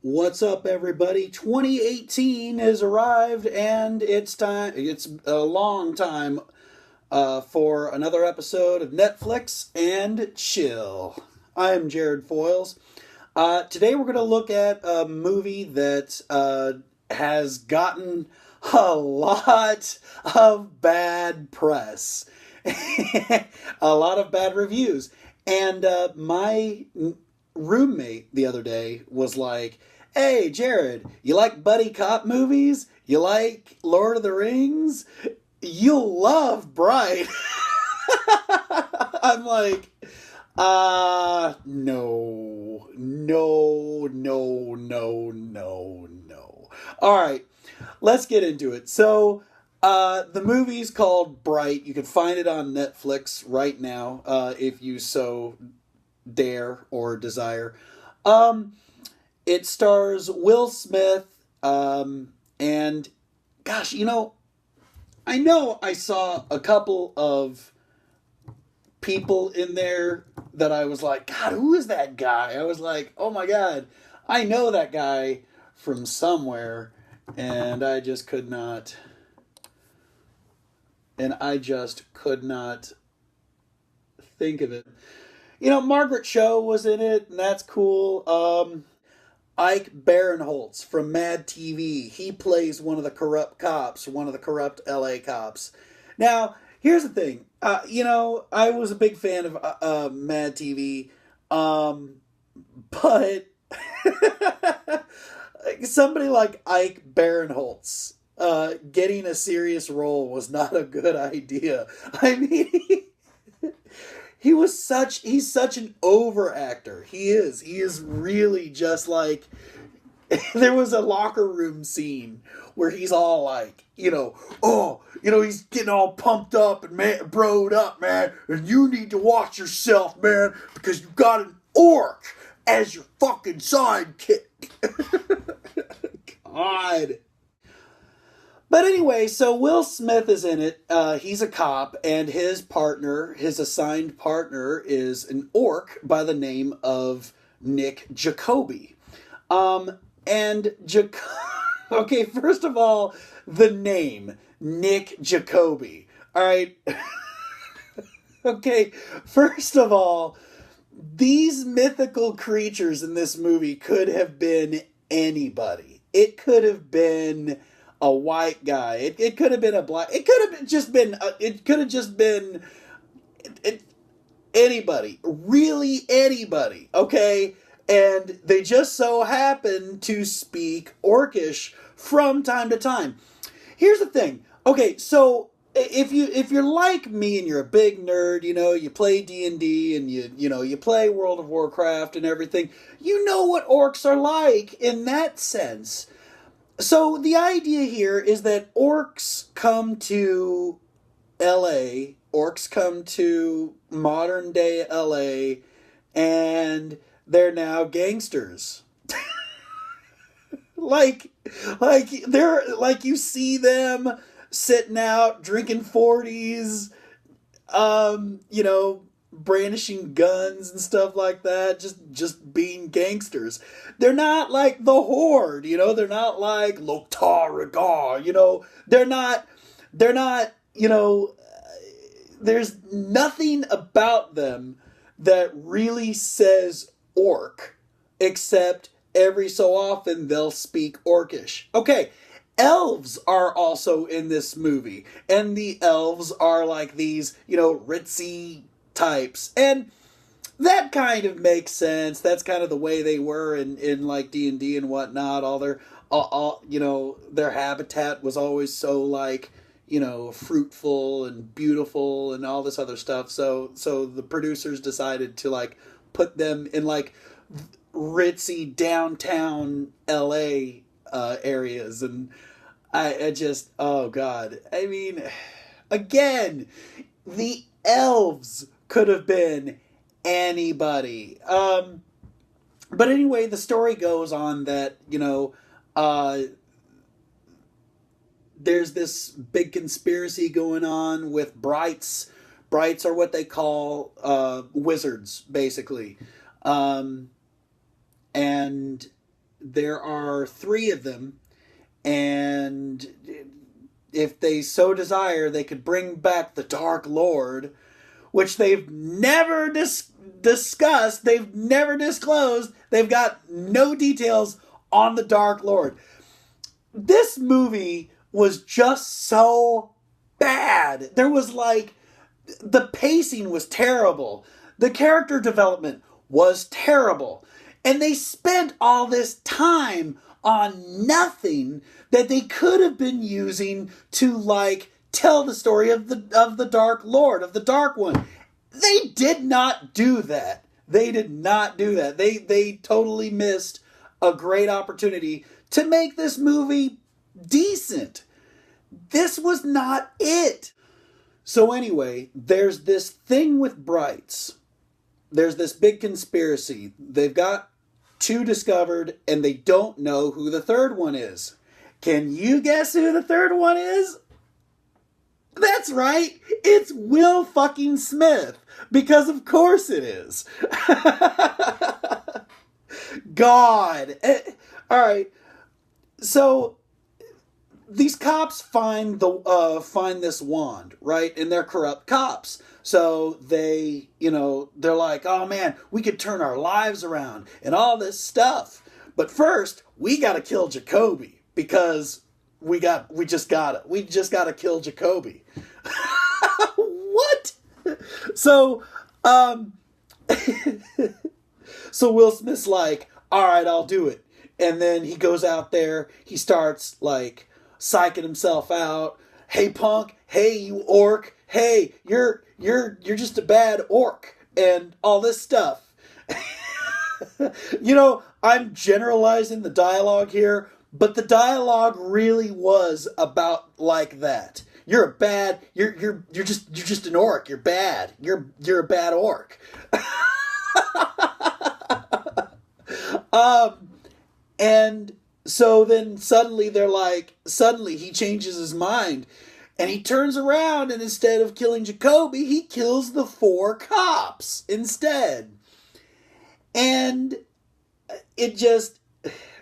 What's up, everybody? 2018 has arrived, and it's time. It's a long time for another episode of Netflix and Chill. I'm Jerrid Foyles. Today, we're going to look at a movie that has gotten a lot of bad press, a lot of bad reviews, and my roommate the other day was like, "Hey, Jerrid, you like buddy cop movies? You like Lord of the Rings? You'll love Bright." I'm like, no. All right, let's get into it. So, the movie's called Bright. You can find it on Netflix right now, if you so dare or desire. Um, it stars Will Smith, and gosh, I know I saw a couple of people in there that I was like, God, who is that guy? I was like, oh my God, I know that guy from somewhere, and I just could not, think of it. Margaret Cho was in it, and that's cool. Ike Barinholtz from Mad TV. He plays one of the corrupt cops, one of the corrupt LA cops. Now, here's the thing. I was a big fan of Mad TV, but somebody like Ike Barinholtz getting a serious role was not a good idea. I mean, he's such an over actor. He is really just like, there was a locker room scene where he's all like, he's getting all pumped up and broed up, man, and you need to watch yourself, man, because you got an orc as your fucking sidekick. God. But anyway, so Will Smith is in it. He's a cop, and his assigned partner, is an orc by the name of Nick Jacoby. And okay, first of all, the name Nick Jacoby. All right. Okay, first of all, these mythical creatures in this movie could have been anybody. It could have been a white guy. It could have been a black. It could have just been. It could have just been anybody. Really, anybody. Okay, and they just so happen to speak Orcish from time to time. Here's the thing. Okay, so if you're like me and you're a big nerd, you play D&D and you play World of Warcraft and everything, you know what orcs are like in that sense. So the idea here is that orcs come to LA, orcs come to modern day LA, and they're now gangsters. like they're like, you see them sitting out drinking 40s, brandishing guns and stuff like that, just being gangsters. They're not like the Horde, they're not like Loktar Ragar, they're not, there's nothing about them that really says orc, except every so often they'll speak Orcish. Okay, elves are also in this movie, and the elves are like these, ritzy types, and that kind of makes sense. That's kind of the way they were in like D&D and whatnot. Their habitat was always so like, fruitful and beautiful and all this other stuff. So the producers decided to like put them in like ritzy downtown LA areas, and I just, oh God. I mean, again, the elves could have been anybody. But anyway, the story goes on that, there's this big conspiracy going on with brights. Brights are what they call wizards, basically. And there are three of them, and if they so desire, they could bring back the Dark Lord, which they've never discussed, they've never disclosed, they've got no details on the Dark Lord. This movie was just so bad. There was like, the pacing was terrible. The character development was terrible. And they spent all this time on nothing that they could have been using to like tell the story of the Dark Lord, of the Dark One. They did not do that. They did not do that. They totally missed a great opportunity to make this movie decent. This was not it. So anyway, there's this thing with Brights. There's this big conspiracy. They've got two discovered, and they don't know who the third one is. Can you guess who the third one is? That's right. It's Will fucking Smith. Because of course it is. God. All right. So these cops find this wand, right? And they're corrupt cops. So they, they're like, oh man, we could turn our lives around and all this stuff. But first, we got to kill Jacoby because we just gotta kill Jacoby. What? So, so Will Smith's like, all right, I'll do it. And then he goes out there, he starts like psyching himself out. Hey punk, hey you orc, hey, you're just a bad orc and all this stuff. I'm generalizing the dialogue here, but the dialogue really was about like that. You're a bad, you're just an orc. You're bad. You're a bad orc. And so then suddenly he changes his mind and he turns around and instead of killing Jacoby, he kills the 4 cops instead. And it just,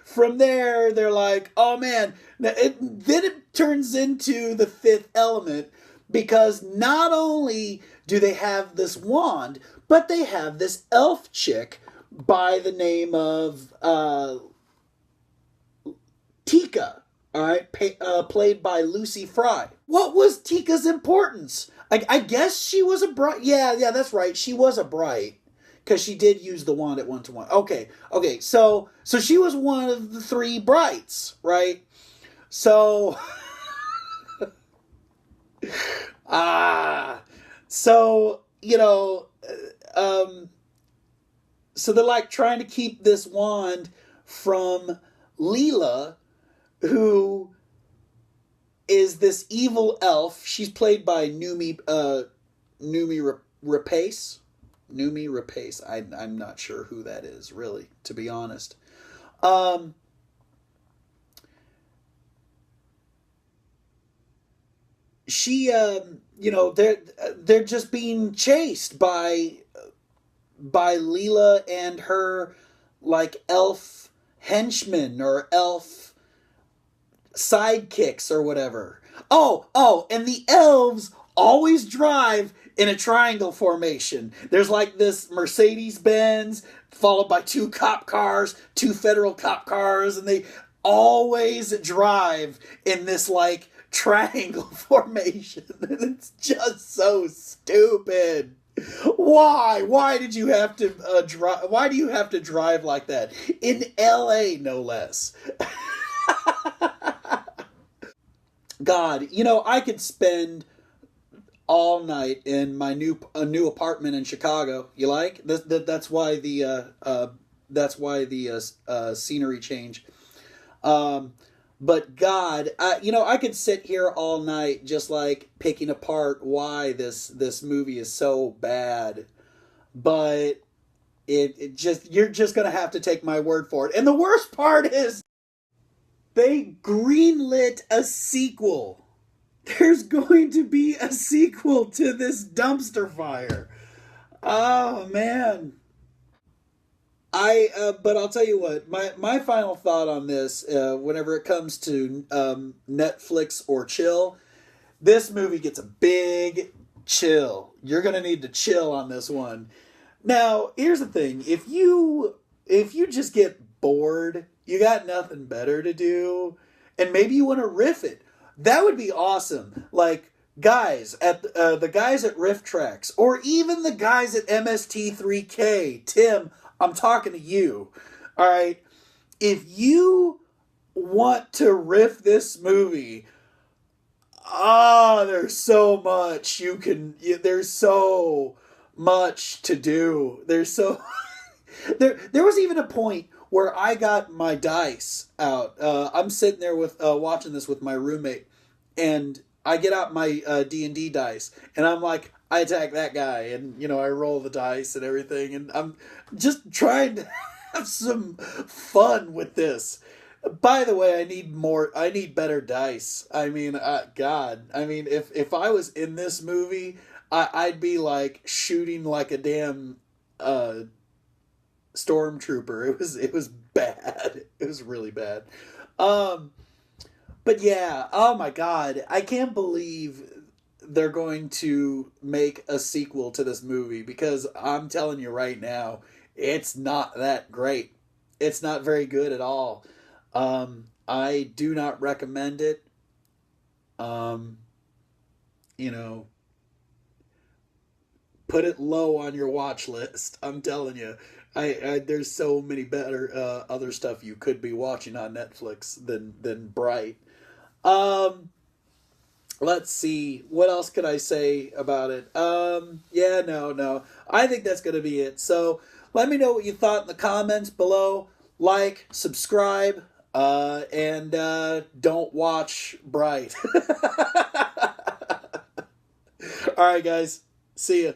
from there, they're like, oh man. Then it turns into the Fifth Element because not only do they have this wand, but they have this elf chick by the name of Tika, all right, played by Lucy Fry. What was Tika's importance? I guess she was a bright. Yeah, that's right. She was a bright because she did use the wand at 1-to-1. Okay. So she was one of the 3 brights, right? So, so they're like trying to keep this wand from Leela, who is this evil elf. She's played by Noomi Rapace. Noomi Rapace. I'm not sure who that is, really, to be honest. She, they're just being chased by Leela and her, like, elf henchmen or elf sidekicks or whatever. Oh, and the elves always drive in a triangle formation. There's like this Mercedes-Benz followed by 2 cop cars, 2 federal cop cars, and they always drive in this, like, triangle formation. It's just so stupid. Why did you have to drive? Why do you have to drive like that in LA, no less? God, I could spend all night in my new apartment in Chicago. You like? That's why the scenery change. But God, I could sit here all night just like picking apart why this movie is so bad. But you're just gonna have to take my word for it. And the worst part is they greenlit a sequel. There's going to be a sequel to this dumpster fire. Oh man. But I'll tell you what, my final thought on this, whenever it comes to Netflix or chill, this movie gets a big chill. You're gonna need to chill on this one. Now, here's the thing: if you just get bored, you got nothing better to do, and maybe you want to riff it, that would be awesome. Like guys at the guys at Riff Tracks, or even the guys at MST3K. Tim, I'm talking to you. All right, if you want to riff this movie, there's so much you can. There's so much to do. There's so there was even a point where I got my dice out. I'm sitting there with watching this with my roommate, and I get out my D&D dice, and I'm like, I attack that guy, and I roll the dice and everything, and I'm just trying to have some fun with this. By the way, I need better dice. I mean, God, I mean, if I was in this movie, I'd be like shooting like a damn stormtrooper. It was bad. It was really bad. But yeah, oh my God, I can't believe they're going to make a sequel to this movie, because I'm telling you right now, it's not that great. It's not very good at all. I do not recommend it. Um, you know, put it low on your watch list. I'm telling you, there's so many better other stuff you could be watching on Netflix than Bright. Um, let's see, what else could I say about it? Yeah, no, I think that's gonna be it. So let me know what you thought in the comments below. Like, subscribe, and don't watch Bright. All right, guys. See ya.